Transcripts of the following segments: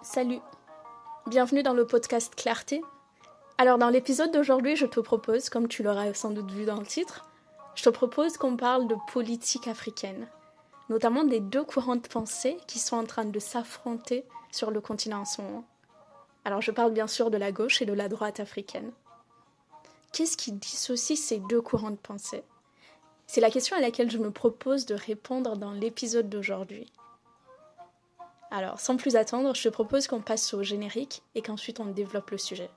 Salut, bienvenue dans le podcast Clarté. Alors dans l'épisode d'aujourd'hui, je te propose, comme tu l'auras sans doute vu dans le titre, je te propose qu'on parle de politique africaine, notamment des deux courants de pensée qui sont en train de s'affronter sur le continent en ce moment. Alors je parle bien sûr de la gauche et de la droite africaine. Qu'est-ce qui dissocie ces deux courants de pensée ? C'est la question à laquelle je me propose de répondre dans l'épisode d'aujourd'hui. Alors, sans plus attendre, je te propose qu'on passe au générique et qu'ensuite on développe le sujet.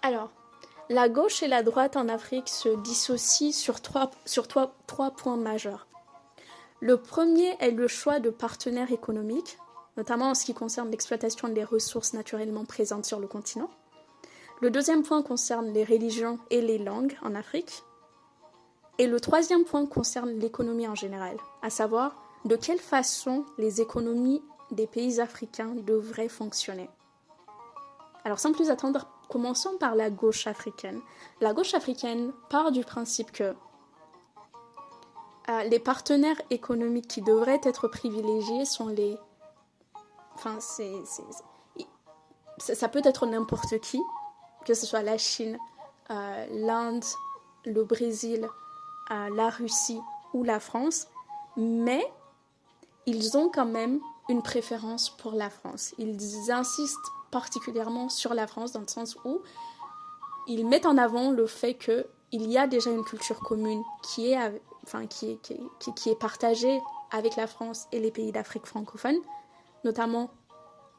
Alors, la gauche et la droite en Afrique se dissocient sur trois points majeurs. Le premier est le choix de partenaires économiques, notamment en ce qui concerne l'exploitation des ressources naturellement présentes sur le continent. Le deuxième point concerne les religions et les langues en Afrique. Et le troisième point concerne l'économie en général, à savoir de quelle façon les économies des pays africains devraient fonctionner. Alors sans plus attendre, commençons par la gauche africaine. La gauche africaine part du principe que les partenaires économiques qui devraient être privilégiés sont les... Enfin, ça peut être n'importe qui, que ce soit la Chine, l'Inde, le Brésil, la Russie ou la France, mais ils ont quand même une préférence pour la France. Ils insistent particulièrement sur la France dans le sens où ils mettent en avant le fait qu'il y a déjà une culture commune qui est partagée avec la France et les pays d'Afrique francophone, notamment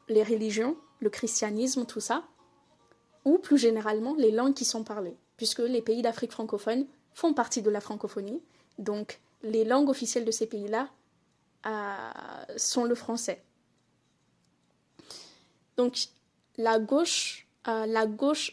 les religions, le christianisme, tout ça, ou plus généralement les langues qui sont parlées, puisque les pays d'Afrique francophone font partie de la francophonie, donc les langues officielles de ces pays-là sont le français. Donc la gauche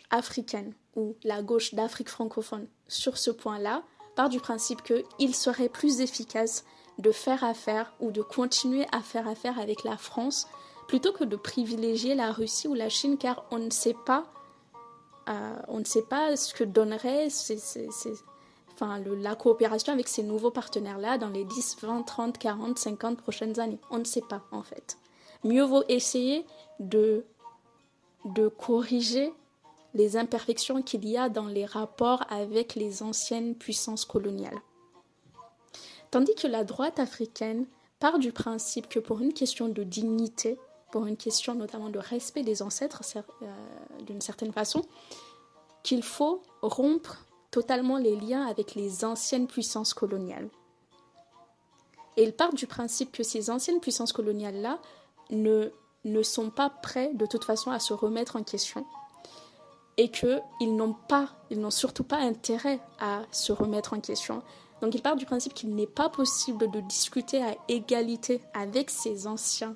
africaine ou la gauche d'Afrique francophone sur ce point-là part du principe qu'il serait plus efficace de faire affaire ou de continuer à faire affaire avec la France plutôt que de privilégier la Russie ou la Chine, car on ne sait pas ce que donnerait la coopération avec ces nouveaux partenaires-là dans les 10, 20, 30, 40, 50 prochaines années. On ne sait pas en fait. Mieux vaut essayer de corriger les imperfections qu'il y a dans les rapports avec les anciennes puissances coloniales. Tandis que la droite africaine part du principe que pour une question de dignité, pour une question notamment de respect des ancêtres d'une certaine façon, qu'il faut rompre totalement les liens avec les anciennes puissances coloniales. Et ils partent du principe que ces anciennes puissances coloniales-là ne sont pas prêts de toute façon à se remettre en question et qu'ils n'ont surtout pas intérêt à se remettre en question. Donc ils partent du principe qu'il n'est pas possible de discuter à égalité avec ces anciennes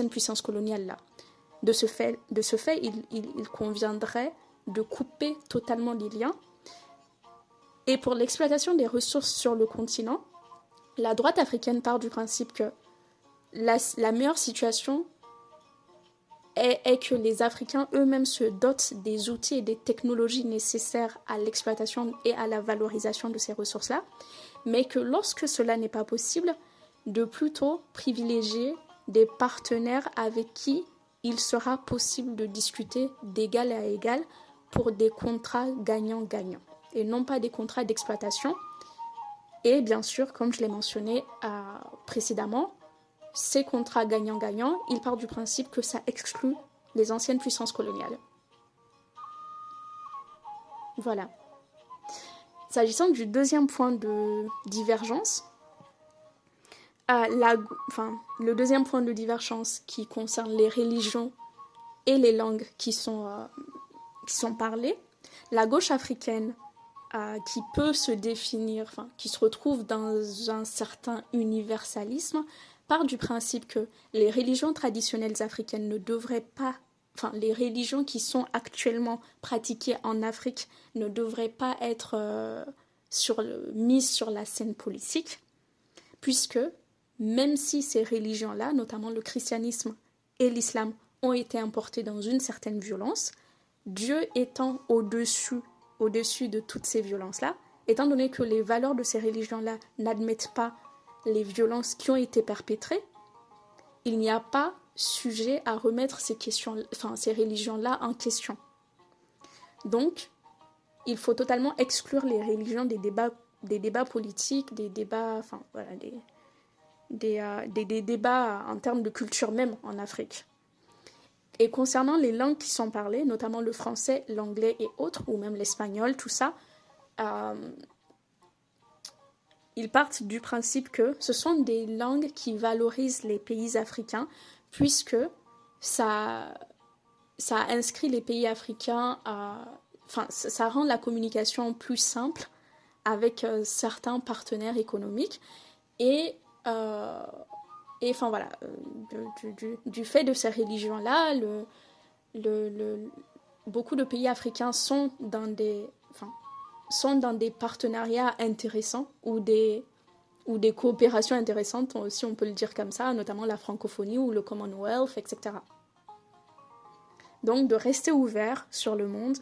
puissances coloniales-là. De ce fait, il conviendrait de couper totalement les liens. Et pour l'exploitation des ressources sur le continent, la droite africaine part du principe que la meilleure situation est que les Africains eux-mêmes se dotent des outils et des technologies nécessaires à l'exploitation et à la valorisation de ces ressources-là, mais que lorsque cela n'est pas possible, de plutôt privilégier des partenaires avec qui il sera possible de discuter d'égal à égal pour des contrats gagnant-gagnant, et non pas des contrats d'exploitation. Et bien sûr, comme je l'ai mentionné précédemment, ces contrats gagnant-gagnant, ils partent du principe que ça exclut les anciennes puissances coloniales. Voilà. S'agissant du deuxième point de divergence, le deuxième point de divergence qui concerne les religions et les langues qui sont parlées, la gauche africaine qui peut se définir, qui se retrouve dans un certain universalisme, part du principe que les religions traditionnelles africaines ne devraient pas les religions qui sont actuellement pratiquées en Afrique ne devraient pas être mises sur la scène politique, puisque même si ces religions-là, notamment le christianisme et l'islam, ont été importées dans une certaine violence, Dieu étant au-dessus de toutes ces violences-là, étant donné que les valeurs de ces religions-là n'admettent pas les violences qui ont été perpétrées, il n'y a pas sujet à remettre ces religions-là en question. Donc, il faut totalement exclure les religions des débats politiques, des débats, des débats en termes de culture même en Afrique. Et concernant les langues qui sont parlées, notamment le français, l'anglais et autres, ou même l'espagnol, tout ça, ils partent du principe que ce sont des langues qui valorisent les pays africains, puisque ça inscrit les pays africains ça rend la communication plus simple avec certains partenaires économiques du fait de ces religions-là, beaucoup de pays africains sont dans des partenariats intéressants ou des coopérations intéressantes, si on peut le dire comme ça, notamment la francophonie ou le Commonwealth, etc. Donc de rester ouvert sur le monde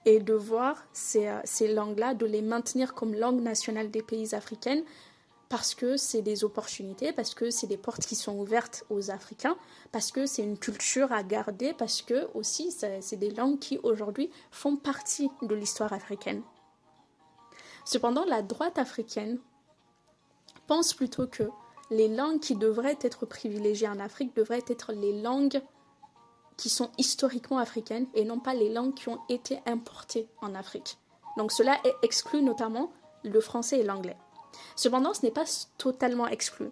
et de voir ces langues-là, de les maintenir comme langue nationale des pays africains, parce que c'est des opportunités, parce que c'est des portes qui sont ouvertes aux Africains, parce que c'est une culture à garder, parce que aussi c'est des langues qui aujourd'hui font partie de l'histoire africaine. Cependant, la droite africaine pense plutôt que les langues qui devraient être privilégiées en Afrique devraient être les langues qui sont historiquement africaines et non pas les langues qui ont été importées en Afrique. Donc cela exclut notamment le français et l'anglais. Cependant, ce n'est pas totalement exclu.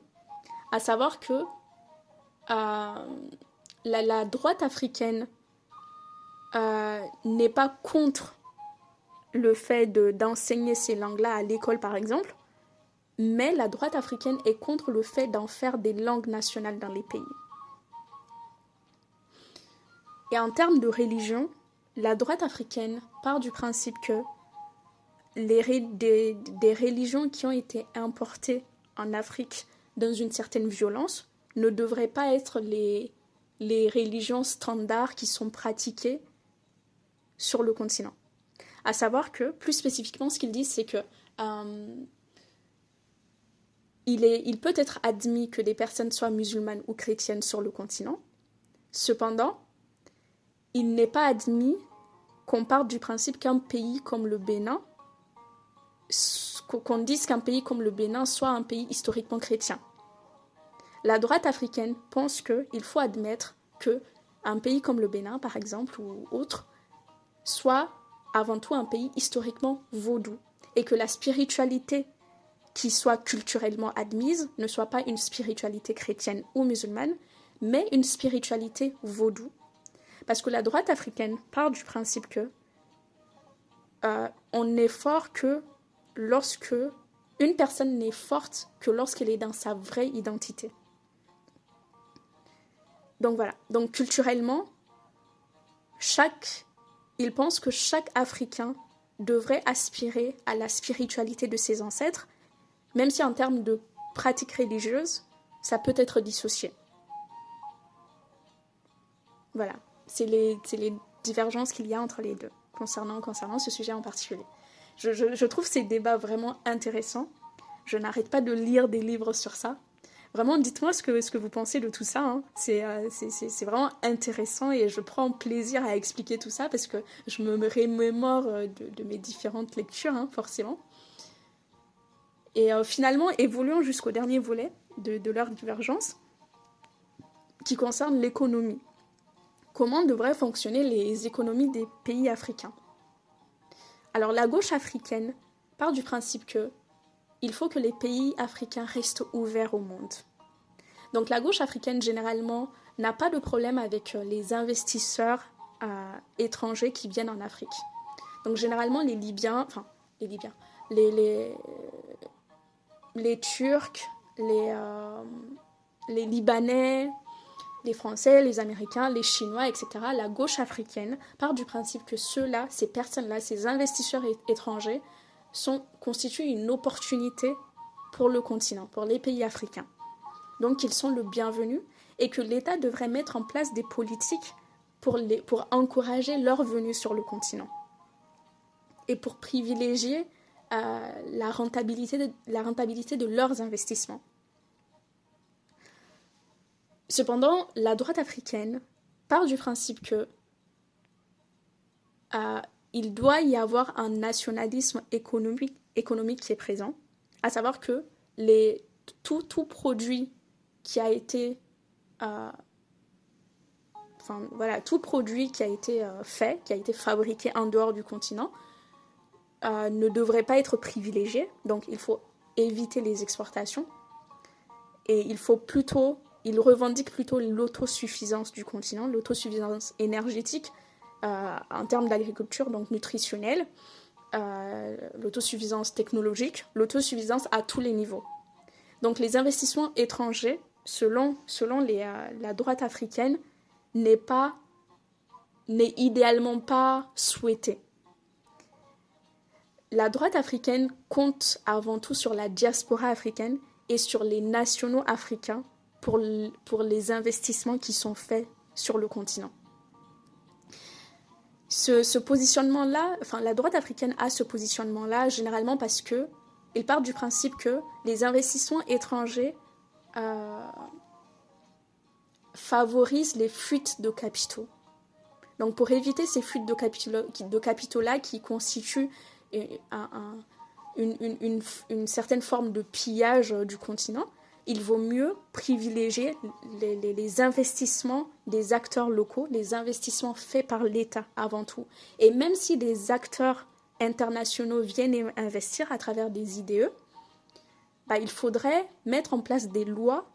À savoir que la droite africaine n'est pas contre le fait d'enseigner ces langues-là à l'école, par exemple, mais la droite africaine est contre le fait d'en faire des langues nationales dans les pays. Et en termes de religion, la droite africaine part du principe que des religions qui ont été importées en Afrique dans une certaine violence ne devraient pas être les religions standards qui sont pratiquées sur le continent. À savoir que, plus spécifiquement, ce qu'ils disent, c'est que il peut être admis que des personnes soient musulmanes ou chrétiennes sur le continent. Cependant, il n'est pas admis qu'on parte du principe qu'un pays comme le Bénin, qu'on dise qu'un pays comme le Bénin soit un pays historiquement chrétien. La droite africaine pense qu'il faut admettre qu'un pays comme le Bénin, par exemple, ou autre, soit avant tout un pays historiquement vaudou, et que la spiritualité qui soit culturellement admise ne soit pas une spiritualité chrétienne ou musulmane, mais une spiritualité vaudou. Parce que la droite africaine part du principe que on n'est fort que lorsque une personne n'est forte que lorsqu'elle est dans sa vraie identité. Donc voilà. Donc culturellement, il pense que chaque Africain devrait aspirer à la spiritualité de ses ancêtres, même si en termes de pratiques religieuses, ça peut être dissocié. Voilà. C'est les divergences qu'il y a entre les deux concernant ce sujet en particulier. Je trouve ces débats vraiment intéressants. Je n'arrête pas de lire des livres sur ça. Vraiment, dites-moi ce que vous pensez de tout ça. Hein. C'est vraiment intéressant et je prends plaisir à expliquer tout ça parce que je me remémore de mes différentes lectures, hein, forcément. Et finalement, évoluons jusqu'au dernier volet de leur divergence qui concerne l'économie. Comment devraient fonctionner les économies des pays africains ? Alors, la gauche africaine part du principe qu'il faut que les pays africains restent ouverts au monde. Donc, la gauche africaine, généralement, n'a pas de problème avec les investisseurs étrangers qui viennent en Afrique. Donc, généralement, les Turcs, les Libanais, les Français, les Américains, les Chinois, etc., la gauche africaine part du principe que ceux-là, ces personnes-là, ces investisseurs étrangers, constituent une opportunité pour le continent, pour les pays africains. Donc ils sont le bienvenu et que l'État devrait mettre en place des politiques pour encourager leur venue sur le continent et pour privilégier la rentabilité de leurs investissements. Cependant, la droite africaine part du principe que il doit y avoir un nationalisme économique qui est présent, à savoir que tout produit qui a été tout produit qui a été fait, qui a été fabriqué en dehors du continent, ne devrait pas être privilégié. Donc il faut éviter les exportations et il revendique plutôt l'autosuffisance du continent, l'autosuffisance énergétique en termes d'agriculture, donc nutritionnelle, l'autosuffisance technologique, l'autosuffisance à tous les niveaux. Donc les investissements étrangers, selon la droite africaine, n'est idéalement pas souhaité. La droite africaine compte avant tout sur la diaspora africaine et sur les nationaux africains pour les investissements qui sont faits sur le continent. Ce positionnement-là, la droite africaine a ce positionnement-là généralement parce que il part du principe que les investissements étrangers favorisent les fuites de capitaux. Donc pour éviter ces fuites de capitaux-là qui constituent une certaine forme de pillage du continent, il vaut mieux privilégier les investissements des acteurs locaux, les investissements faits par l'État avant tout. Et même si des acteurs internationaux viennent investir à travers des IDE, il faudrait mettre en place des lois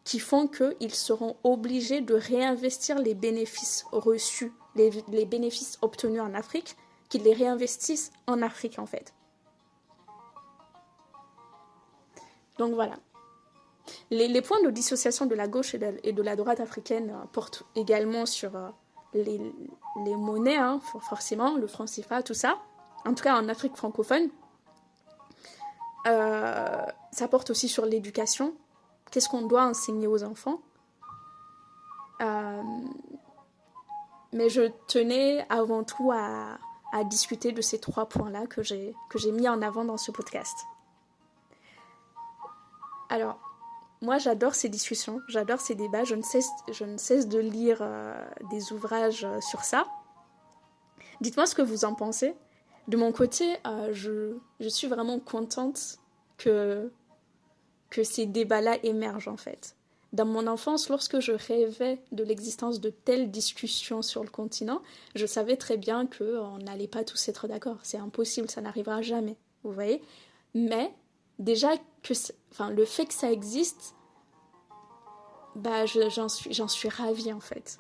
qui font qu'ils seront obligés de réinvestir les bénéfices reçus, les bénéfices obtenus en Afrique, qu'ils les réinvestissent en Afrique en fait. Donc voilà. Les points de dissociation de la gauche et de la droite africaine portent également sur les monnaies, forcément, le franc CFA, tout ça. En tout cas, en Afrique francophone. Ça porte aussi sur l'éducation. Qu'est-ce qu'on doit enseigner aux enfants ? Mais je tenais avant tout à discuter de ces 3 points-là que j'ai mis en avant dans ce podcast. Alors, moi, j'adore ces discussions, j'adore ces débats. Je ne cesse de lire des ouvrages sur ça. Dites-moi ce que vous en pensez. De mon côté, je suis vraiment contente que ces débats-là émergent, en fait. Dans mon enfance, lorsque je rêvais de l'existence de telles discussions sur le continent, je savais très bien qu'on n'allait pas tous être d'accord. C'est impossible, ça n'arrivera jamais, vous voyez. Mais déjà, le fait que ça existe, j'en suis ravie, en fait.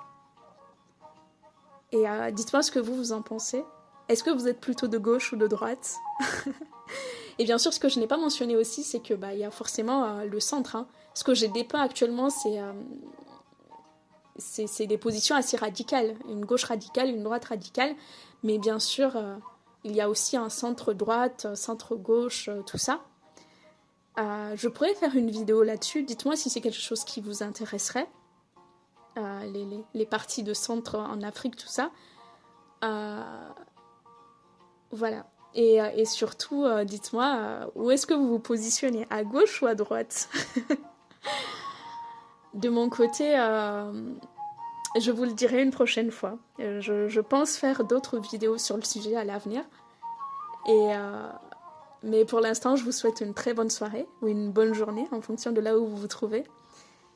Et dites-moi ce que vous en pensez. Est-ce que vous êtes plutôt de gauche ou de droite ? Et bien sûr, ce que je n'ai pas mentionné aussi, c'est que y a forcément le centre. Ce que j'ai dépeint actuellement, c'est des positions assez radicales. Une gauche radicale, une droite radicale. Mais bien sûr, il y a aussi un centre-droite, centre-gauche, tout ça. Je pourrais faire une vidéo là-dessus. Dites-moi si c'est quelque chose qui vous intéresserait. Les partis de centre en Afrique, tout ça. Voilà. Et surtout, dites-moi, où est-ce que vous vous positionnez ? À gauche ou à droite ? De mon côté, je vous le dirai une prochaine fois. Je pense faire d'autres vidéos sur le sujet à l'avenir. Mais pour l'instant, je vous souhaite une très bonne soirée ou une bonne journée en fonction de là où vous vous trouvez.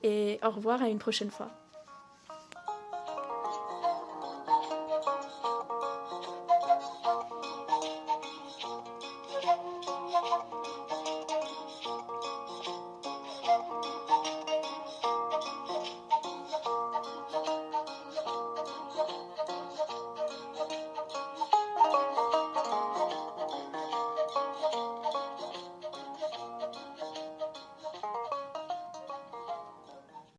Et au revoir à une prochaine fois.